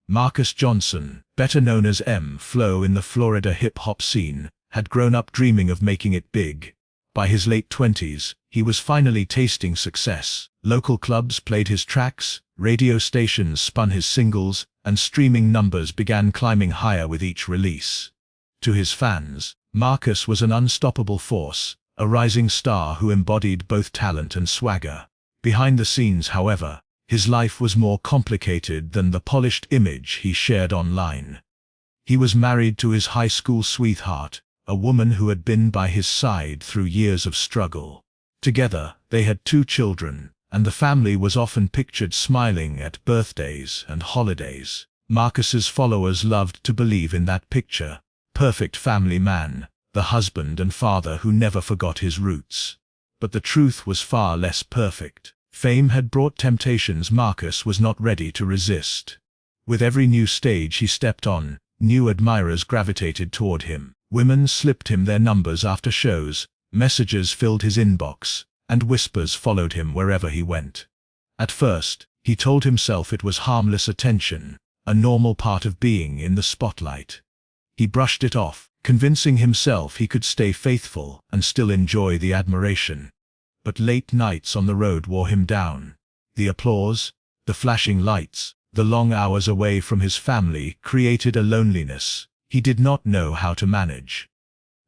Marcus Johnson, better known as M-Flow in the Florida hip-hop scene, had grown up dreaming of making it big. By his late 20s, he was finally tasting success. Local clubs played his tracks, radio stations spun his singles, and streaming numbers began climbing higher with each release. To his fans, Marcus was an unstoppable force, a rising star who embodied both talent and swagger. Behind the scenes, however, his life was more complicated than the polished image he shared online. He was married to his high school sweetheart, a woman who had been by his side through years of struggle. Together, they had 2 children, and the family was often pictured smiling at birthdays and holidays. Marcus's followers loved to believe in that picture: perfect family man, the husband and father who never forgot his roots. But the truth was far less perfect. Fame had brought temptations Marcus was not ready to resist. With every new stage he stepped on, new admirers gravitated toward him. Women slipped him their numbers after shows, messages filled his inbox, and whispers followed him wherever he went. At first, he told himself it was harmless attention, a normal part of being in the spotlight. He brushed it off, convincing himself he could stay faithful and still enjoy the admiration. But late nights on the road wore him down. The applause, the flashing lights, the long hours away from his family created a loneliness he did not know how to manage.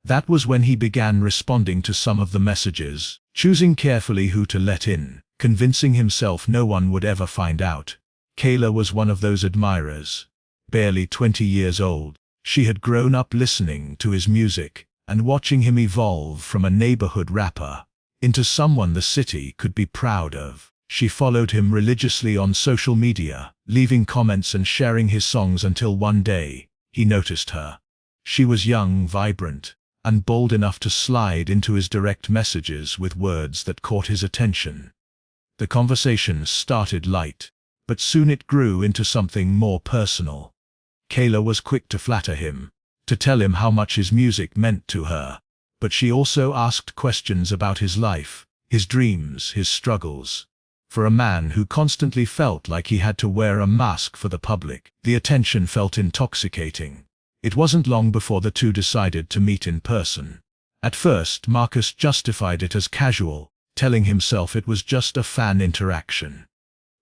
That was when he began responding to some of the messages, choosing carefully who to let in, convincing himself no one would ever find out. Kayla was one of those admirers. Barely 20 years old, she had grown up listening to his music and watching him evolve from a neighborhood rapper into someone the city could be proud of. She followed him religiously on social media, leaving comments and sharing his songs until one day, he noticed her. She was young, vibrant, and bold enough to slide into his direct messages with words that caught his attention. The conversation started light, but soon it grew into something more personal. Kayla was quick to flatter him, to tell him how much his music meant to her, but she also asked questions about his life, his dreams, his struggles. For a man who constantly felt like he had to wear a mask for the public, the attention felt intoxicating. It wasn't long before the two decided to meet in person. At first, Marcus justified it as casual, telling himself it was just a fan interaction.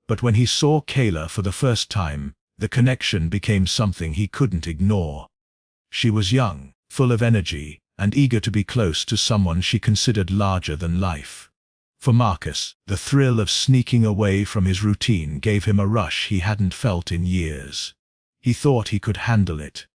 But when he saw Kayla for the first time, the connection became something he couldn't ignore. She was young, full of energy, and eager to be close to someone she considered larger than life. For Marcus, the thrill of sneaking away from his routine gave him a rush he hadn't felt in years. He thought he could handle it.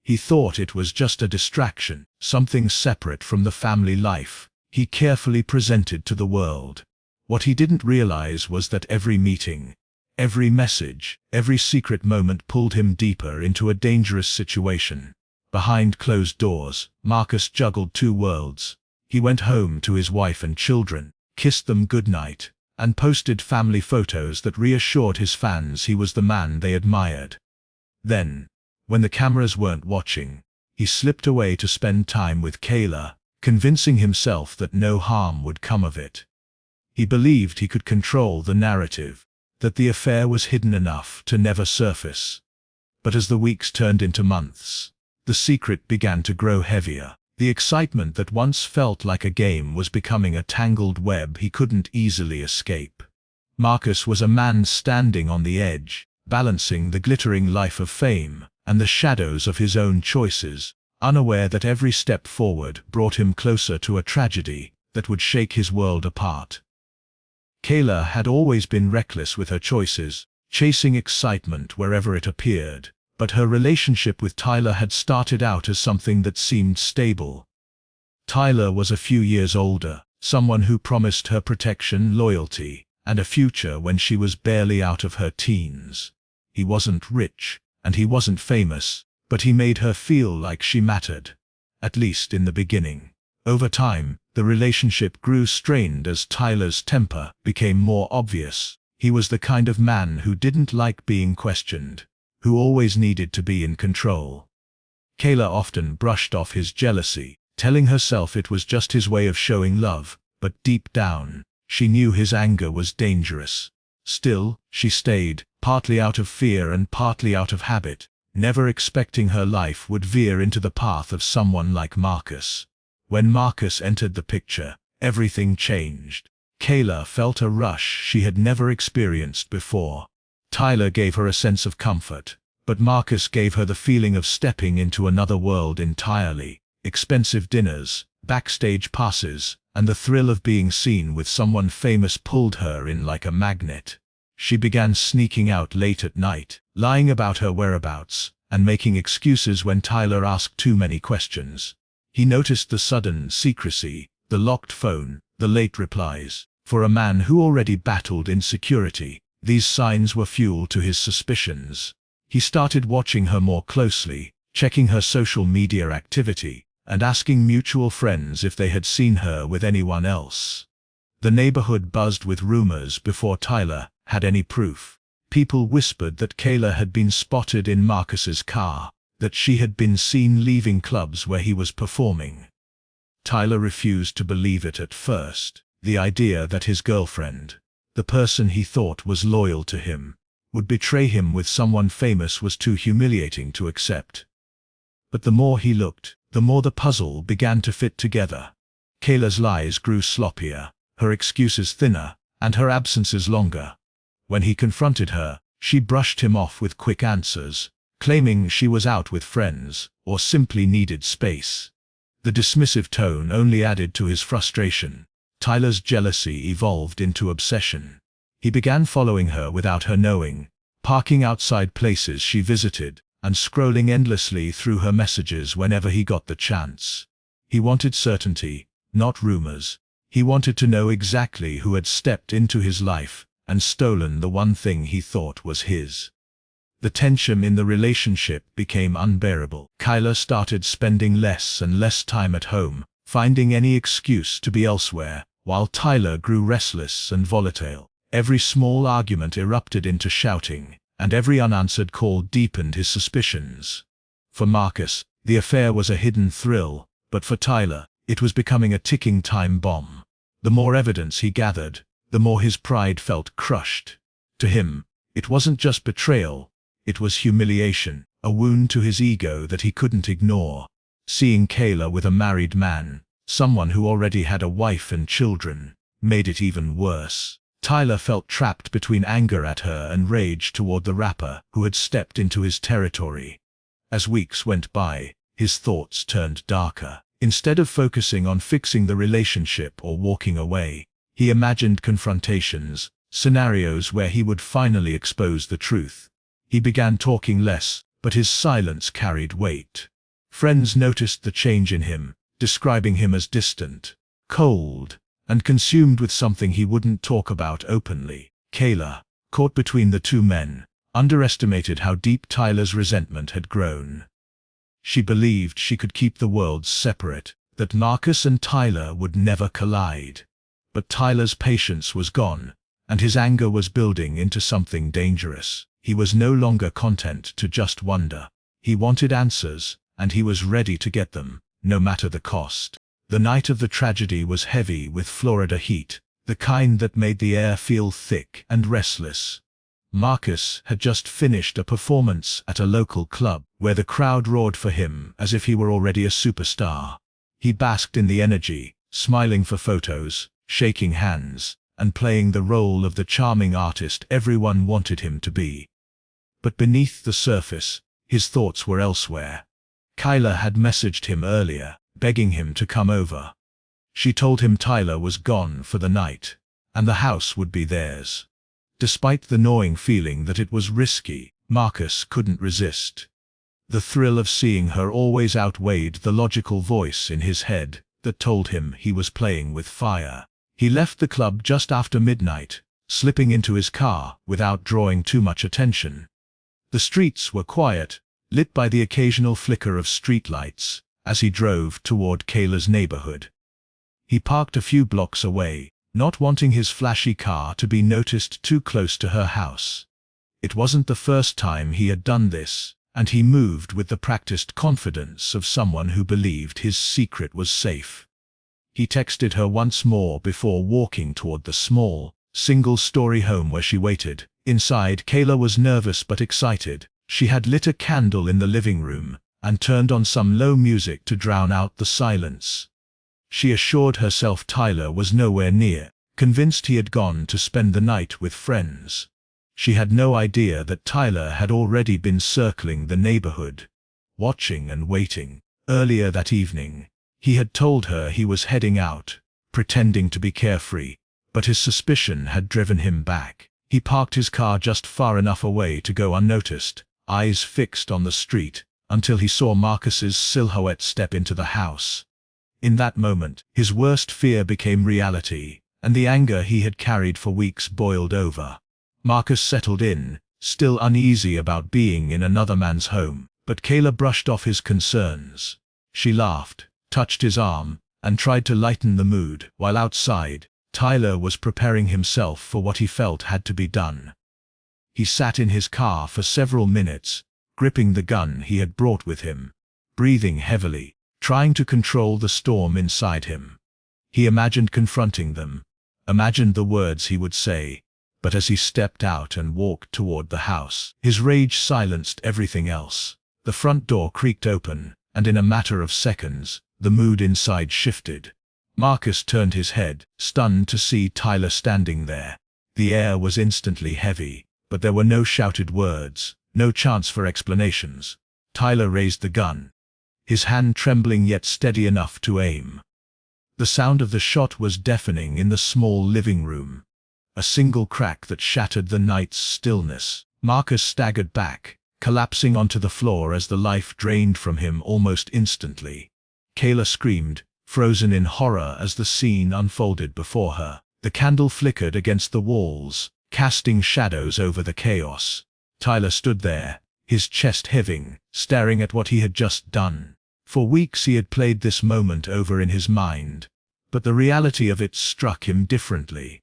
He thought it was just a distraction, something separate from the family life he carefully presented to the world. What he didn't realize was that every meeting, every message, every secret moment pulled him deeper into a dangerous situation. Behind closed doors, Marcus juggled 2 worlds. He went home to his wife and children, kissed them goodnight, and posted family photos that reassured his fans he was the man they admired. Then, when the cameras weren't watching, he slipped away to spend time with Kayla, convincing himself that no harm would come of it. He believed he could control the narrative, that the affair was hidden enough to never surface. But as the weeks turned into months, the secret began to grow heavier. The excitement that once felt like a game was becoming a tangled web he couldn't easily escape. Marcus was a man standing on the edge, balancing the glittering life of fame and the shadows of his own choices, unaware that every step forward brought him closer to a tragedy that would shake his world apart. Kayla had always been reckless with her choices, chasing excitement wherever it appeared. But her relationship with Tyler had started out as something that seemed stable. Tyler was a few years older, someone who promised her protection, loyalty, and a future when she was barely out of her teens. He wasn't rich, and he wasn't famous, but he made her feel like she mattered, at least in the beginning. Over time, the relationship grew strained as Tyler's temper became more obvious. He was the kind of man who didn't like being questioned, who always needed to be in control. Kayla often brushed off his jealousy, telling herself it was just his way of showing love, but deep down, she knew his anger was dangerous. Still, she stayed, partly out of fear and partly out of habit, never expecting her life would veer into the path of someone like Marcus. When Marcus entered the picture, everything changed. Kayla felt a rush she had never experienced before. Tyler gave her a sense of comfort, but Marcus gave her the feeling of stepping into another world entirely. Expensive dinners, backstage passes, and the thrill of being seen with someone famous pulled her in like a magnet. She began sneaking out late at night, lying about her whereabouts, and making excuses when Tyler asked too many questions. He noticed the sudden secrecy, the locked phone, the late replies. For a man who already battled insecurity, these signs were fuel to his suspicions. He started watching her more closely, checking her social media activity, and asking mutual friends if they had seen her with anyone else. The neighborhood buzzed with rumors before Tyler had any proof. People whispered that Kayla had been spotted in Marcus's car, that she had been seen leaving clubs where he was performing. Tyler refused to believe it at first. The idea that his girlfriend, the person he thought was loyal to him, would betray him with someone famous was too humiliating to accept. But the more he looked, the more the puzzle began to fit together. Kayla's lies grew sloppier, her excuses thinner, and her absences longer. When he confronted her, she brushed him off with quick answers, claiming she was out with friends, or simply needed space. The dismissive tone only added to his frustration. Tyler's jealousy evolved into obsession. He began following her without her knowing, parking outside places she visited, and scrolling endlessly through her messages whenever he got the chance. He wanted certainty, not rumors. He wanted to know exactly who had stepped into his life and stolen the one thing he thought was his. The tension in the relationship became unbearable. Kayla started spending less and less time at home, finding any excuse to be elsewhere, while Tyler grew restless and volatile. Every small argument erupted into shouting, and every unanswered call deepened his suspicions. For Marcus, the affair was a hidden thrill, but for Tyler, it was becoming a ticking time bomb. The more evidence he gathered, the more his pride felt crushed. To him, it wasn't just betrayal, it was humiliation, a wound to his ego that he couldn't ignore. Seeing Kayla with a married man, someone who already had a wife and children, made it even worse. Tyler felt trapped between anger at her and rage toward the rapper who had stepped into his territory. As weeks went by, his thoughts turned darker. Instead of focusing on fixing the relationship or walking away, he imagined confrontations, scenarios where he would finally expose the truth. He began talking less, but his silence carried weight. Friends noticed the change in him, describing him as distant, cold, and consumed with something he wouldn't talk about openly. Kayla, caught between the two men, underestimated how deep Tyler's resentment had grown. She believed she could keep the worlds separate, that Marcus and Tyler would never collide. But Tyler's patience was gone, and his anger was building into something dangerous. He was no longer content to just wonder. He wanted answers, and he was ready to get them, no matter the cost. The night of the tragedy was heavy with Florida heat, the kind that made the air feel thick and restless. Marcus had just finished a performance at a local club, where the crowd roared for him as if he were already a superstar. He basked in the energy, smiling for photos, shaking hands, and playing the role of the charming artist everyone wanted him to be. But beneath the surface, his thoughts were elsewhere. Kayla had messaged him earlier, begging him to come over. She told him Tyler was gone for the night, and the house would be theirs. Despite the gnawing feeling that it was risky, Marcus couldn't resist. The thrill of seeing her always outweighed the logical voice in his head that told him he was playing with fire. He left the club just after midnight, slipping into his car without drawing too much attention. The streets were quiet, lit by the occasional flicker of streetlights, as he drove toward Kayla's neighborhood. He parked a few blocks away, not wanting his flashy car to be noticed too close to her house. It wasn't the first time he had done this, and he moved with the practiced confidence of someone who believed his secret was safe. He texted her once more before walking toward the small, single-story home where she waited, Inside, Kayla was nervous but excited. She had lit a candle in the living room and turned on some low music to drown out the silence. She assured herself Tyler was nowhere near, convinced he had gone to spend the night with friends. She had no idea that Tyler had already been circling the neighborhood, watching and waiting. Earlier that evening, he had told her he was heading out, pretending to be carefree, but his suspicion had driven him back. He parked his car just far enough away to go unnoticed, eyes fixed on the street, until he saw Marcus's silhouette step into the house. In that moment, his worst fear became reality, and the anger he had carried for weeks boiled over. Marcus settled in, still uneasy about being in another man's home, but Kayla brushed off his concerns. She laughed, touched his arm, and tried to lighten the mood, while outside, Tyler was preparing himself for what he felt had to be done. He sat in his car for several minutes, gripping the gun he had brought with him, breathing heavily, trying to control the storm inside him. He imagined confronting them, imagined the words he would say, but as he stepped out and walked toward the house, his rage silenced everything else. The front door creaked open, and in a matter of seconds, the mood inside shifted. Marcus turned his head, stunned to see Tyler standing there. The air was instantly heavy, but there were no shouted words, no chance for explanations. Tyler raised the gun, his hand trembling yet steady enough to aim. The sound of the shot was deafening in the small living room, a single crack that shattered the night's stillness. Marcus staggered back, collapsing onto the floor as the life drained from him almost instantly. Kayla screamed, frozen in horror as the scene unfolded before her. The candle flickered against the walls, casting shadows over the chaos. Tyler stood there, his chest heaving, staring at what he had just done. For weeks he had played this moment over in his mind, but the reality of it struck him differently.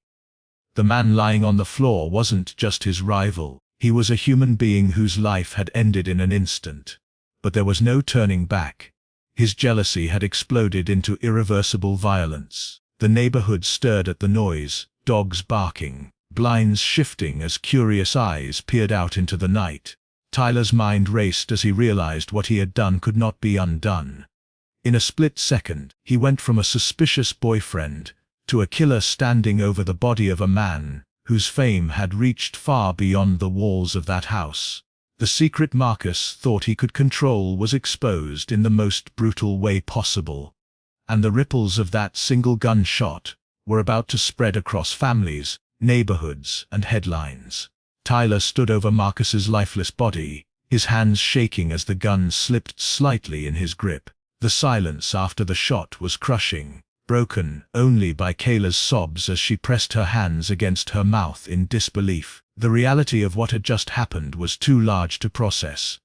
The man lying on the floor wasn't just his rival, he was a human being whose life had ended in an instant. But there was no turning back. His jealousy had exploded into irreversible violence. The neighborhood stirred at the noise, dogs barking, blinds shifting as curious eyes peered out into the night. Tyler's mind raced as he realized what he had done could not be undone. In a split second, he went from a suspicious boyfriend to a killer standing over the body of a man whose fame had reached far beyond the walls of that house. The secret Marcus thought he could control was exposed in the most brutal way possible, and the ripples of that single gunshot were about to spread across families, neighborhoods, and headlines. Tyler stood over Marcus's lifeless body, his hands shaking as the gun slipped slightly in his grip. The silence after the shot was crushing, broken only by Kayla's sobs as she pressed her hands against her mouth in disbelief. The reality of what had just happened was too large to process.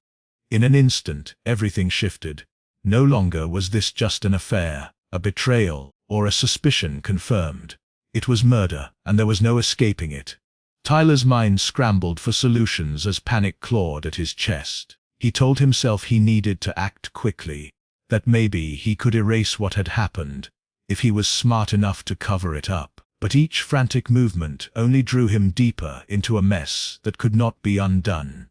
In an instant, everything shifted. No longer was this just an affair, a betrayal, or a suspicion confirmed. It was murder, and there was no escaping it. Tyler's mind scrambled for solutions as panic clawed at his chest. He told himself he needed to act quickly, that maybe he could erase what had happened, if he was smart enough to cover it up. But each frantic movement only drew him deeper into a mess that could not be undone.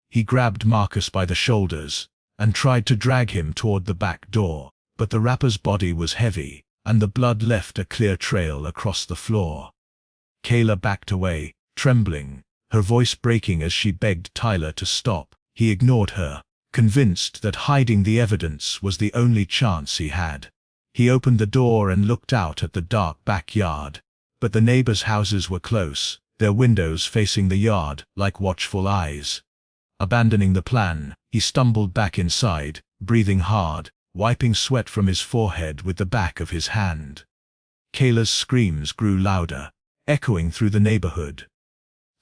He grabbed Marcus by the shoulders and tried to drag him toward the back door, but the rapper's body was heavy, and the blood left a clear trail across the floor. Kayla backed away, trembling, her voice breaking as she begged Tyler to stop. He ignored her, convinced that hiding the evidence was the only chance he had. He opened the door and looked out at the dark backyard. But the neighbors' houses were close, their windows facing the yard like watchful eyes. Abandoning the plan, he stumbled back inside, breathing hard, wiping sweat from his forehead with the back of his hand. Kayla's screams grew louder, echoing through the neighborhood.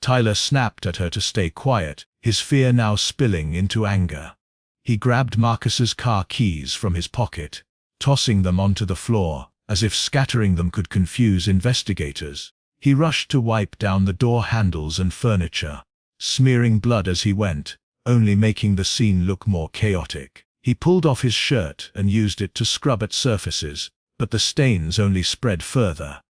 Tyler snapped at her to stay quiet, his fear now spilling into anger. He grabbed Marcus's car keys from his pocket, tossing them onto the floor, as if scattering them could confuse investigators. He rushed to wipe down the door handles and furniture, smearing blood as he went, only making the scene look more chaotic. He pulled off his shirt and used it to scrub at surfaces, but the stains only spread further.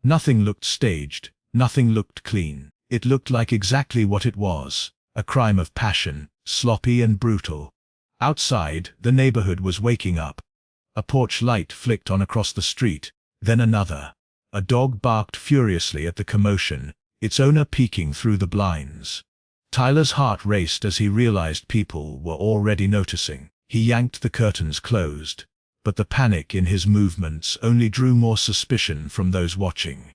Nothing looked staged, nothing looked clean. It looked like exactly what it was, a crime of passion, sloppy and brutal. Outside, the neighborhood was waking up. A porch light flicked on across the street, then another. A dog barked furiously at the commotion, its owner peeking through the blinds. Tyler's heart raced as he realized people were already noticing. He yanked the curtains closed, but the panic in his movements only drew more suspicion from those watching.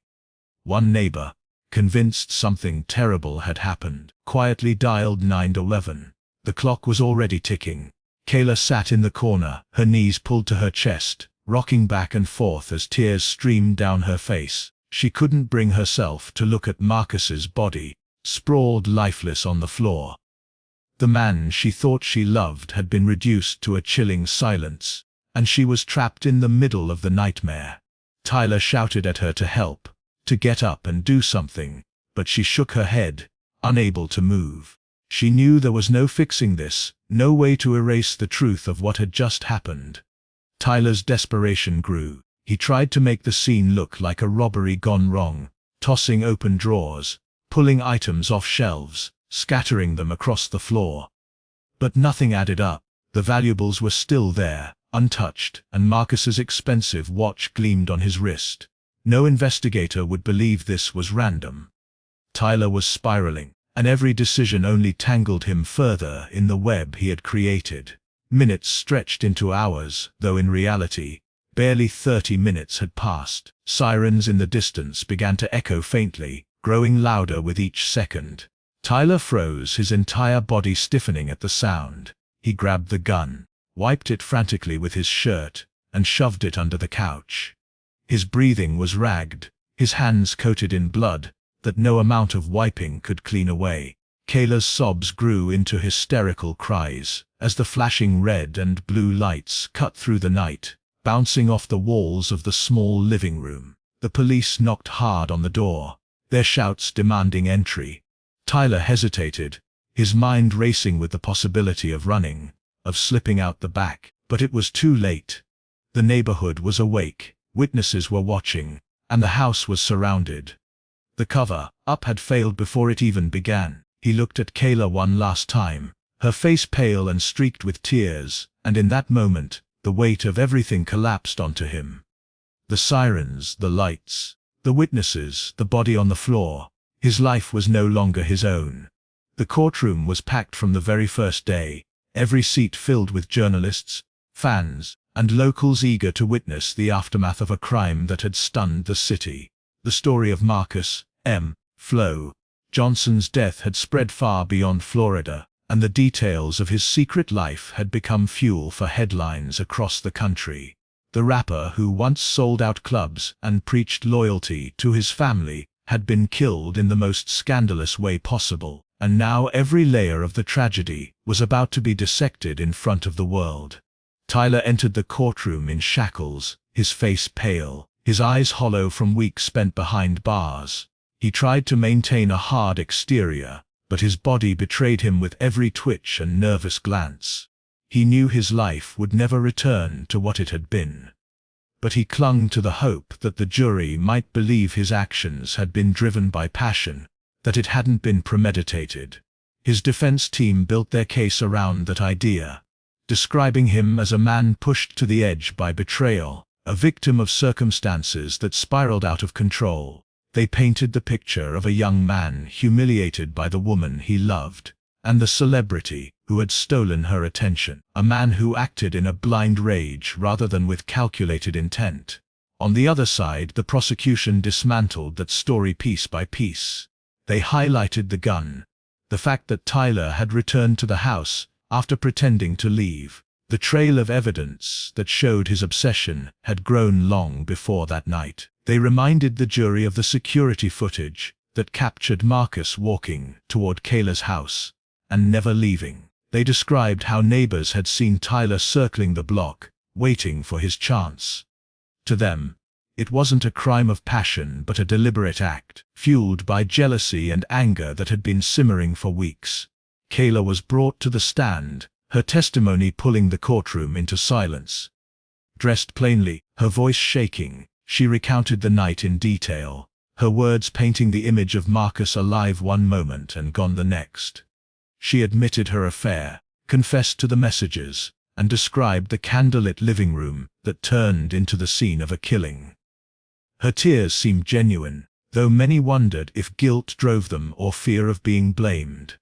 One neighbor, convinced something terrible had happened, quietly dialed 911. The clock was already ticking. Kayla sat in the corner, her knees pulled to her chest, rocking back and forth as tears streamed down her face. She couldn't bring herself to look at Marcus's body, sprawled lifeless on the floor. The man she thought she loved had been reduced to a chilling silence, and she was trapped in the middle of the nightmare. Tyler shouted at her to help, to get up and do something, but she shook her head, unable to move. She knew there was no fixing this, no way to erase the truth of what had just happened. Tyler's desperation grew. He tried to make the scene look like a robbery gone wrong, tossing open drawers, pulling items off shelves, scattering them across the floor. But nothing added up. The valuables were still there, untouched, and Marcus's expensive watch gleamed on his wrist. No investigator would believe this was random. Tyler was spiraling, and every decision only tangled him further in the web he had created. Minutes stretched into hours, though in reality, barely 30 minutes had passed. Sirens in the distance began to echo faintly, growing louder with each second. Tyler froze, his entire body stiffening at the sound. He grabbed the gun, wiped it frantically with his shirt, and shoved it under the couch. His breathing was ragged, his hands coated in blood that no amount of wiping could clean away. Kayla's sobs grew into hysterical cries as the flashing red and blue lights cut through the night, bouncing off the walls of the small living room. The police knocked hard on the door, their shouts demanding entry. Tyler hesitated, his mind racing with the possibility of running, of slipping out the back, but it was too late. The neighborhood was awake, witnesses were watching, and the house was surrounded. The cover-up had failed before it even began. He looked at Kayla one last time, her face pale and streaked with tears, and in that moment, the weight of everything collapsed onto him. The sirens, the lights, the witnesses, the body on the floor. His life was no longer his own. The courtroom was packed from the very first day, every seat filled with journalists, fans, and locals eager to witness the aftermath of a crime that had stunned the city. The story of Marcus M. Flo Johnson's death had spread far beyond Florida, and the details of his secret life had become fuel for headlines across the country. The rapper who once sold out clubs and preached loyalty to his family had been killed in the most scandalous way possible, and now every layer of the tragedy was about to be dissected in front of the world. Tyler entered the courtroom in shackles, his face pale, his eyes hollow from weeks spent behind bars. He tried to maintain a hard exterior, but his body betrayed him with every twitch and nervous glance. He knew his life would never return to what it had been. But he clung to the hope that the jury might believe his actions had been driven by passion, that it hadn't been premeditated. His defense team built their case around that idea, describing him as a man pushed to the edge by betrayal, a victim of circumstances that spiraled out of control. They painted the picture of a young man humiliated by the woman he loved, and the celebrity who had stolen her attention, a man who acted in a blind rage rather than with calculated intent. On the other side, the prosecution dismantled that story piece by piece. They highlighted the gun, the fact that Tyler had returned to the house after pretending to leave. The trail of evidence that showed his obsession had grown long before that night. They reminded the jury of the security footage that captured Marcus walking toward Kayla's house and never leaving. They described how neighbors had seen Tyler circling the block, waiting for his chance. To them, it wasn't a crime of passion but a deliberate act, fueled by jealousy and anger that had been simmering for weeks. Kayla was brought to the stand, her testimony pulling the courtroom into silence. Dressed plainly, her voice shaking, she recounted the night in detail, her words painting the image of Marcus alive one moment and gone the next. She admitted her affair, confessed to the messages, and described the candlelit living room that turned into the scene of a killing. Her tears seemed genuine, though many wondered if guilt drove them or fear of being blamed.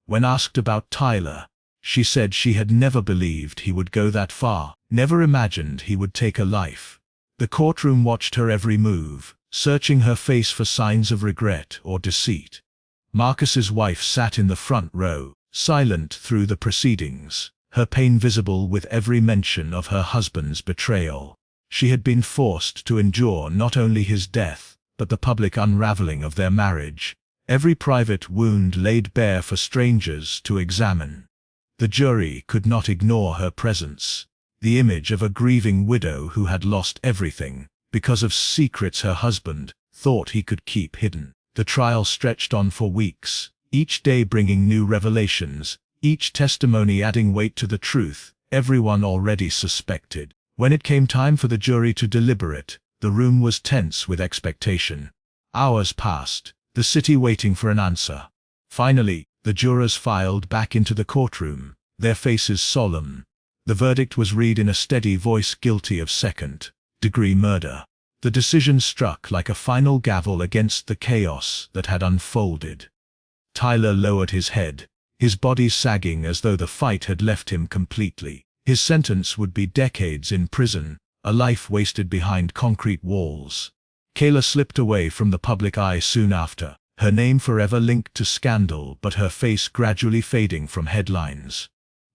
When asked about Tyler, she said she had never believed he would go that far, never imagined he would take a life. The courtroom watched her every move, searching her face for signs of regret or deceit. Marcus's wife sat in the front row, silent through the proceedings, her pain visible with every mention of her husband's betrayal. She had been forced to endure not only his death, but the public unraveling of their marriage, every private wound laid bare for strangers to examine. The jury could not ignore her presence, the image of a grieving widow who had lost everything, because of secrets her husband thought he could keep hidden. The trial stretched on for weeks, each day bringing new revelations, each testimony adding weight to the truth everyone already suspected. When it came time for the jury to deliberate, the room was tense with expectation. Hours passed, the city waiting for an answer. Finally, the jurors filed back into the courtroom, their faces solemn. The verdict was read in a steady voice: guilty of second-degree murder. The decision struck like a final gavel against the chaos that had unfolded. Tyler lowered his head, his body sagging as though the fight had left him completely. His sentence would be decades in prison, a life wasted behind concrete walls. Kayla slipped away from the public eye soon after, her name forever linked to scandal but her face gradually fading from headlines.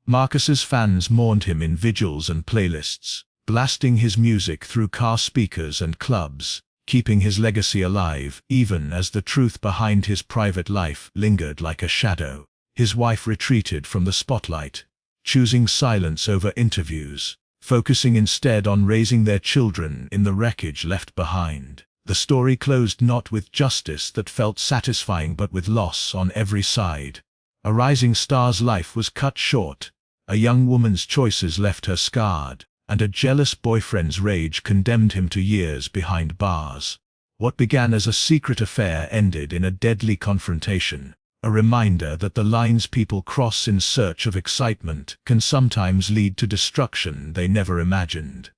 Marcus's fans mourned him in vigils and playlists, blasting his music through car speakers and clubs, keeping his legacy alive even as the truth behind his private life lingered like a shadow. His wife retreated from the spotlight, choosing silence over interviews, focusing instead on raising their children in the wreckage left behind. The story closed not with justice that felt satisfying but with loss on every side. A rising star's life was cut short, a young woman's choices left her scarred, and a jealous boyfriend's rage condemned him to years behind bars. What began as a secret affair ended in a deadly confrontation, a reminder that the lines people cross in search of excitement can sometimes lead to destruction they never imagined.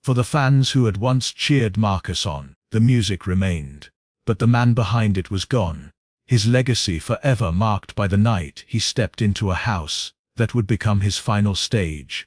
For the fans who had once cheered Marcus on, the music remained, but the man behind it was gone, his legacy forever marked by the night he stepped into a house that would become his final stage.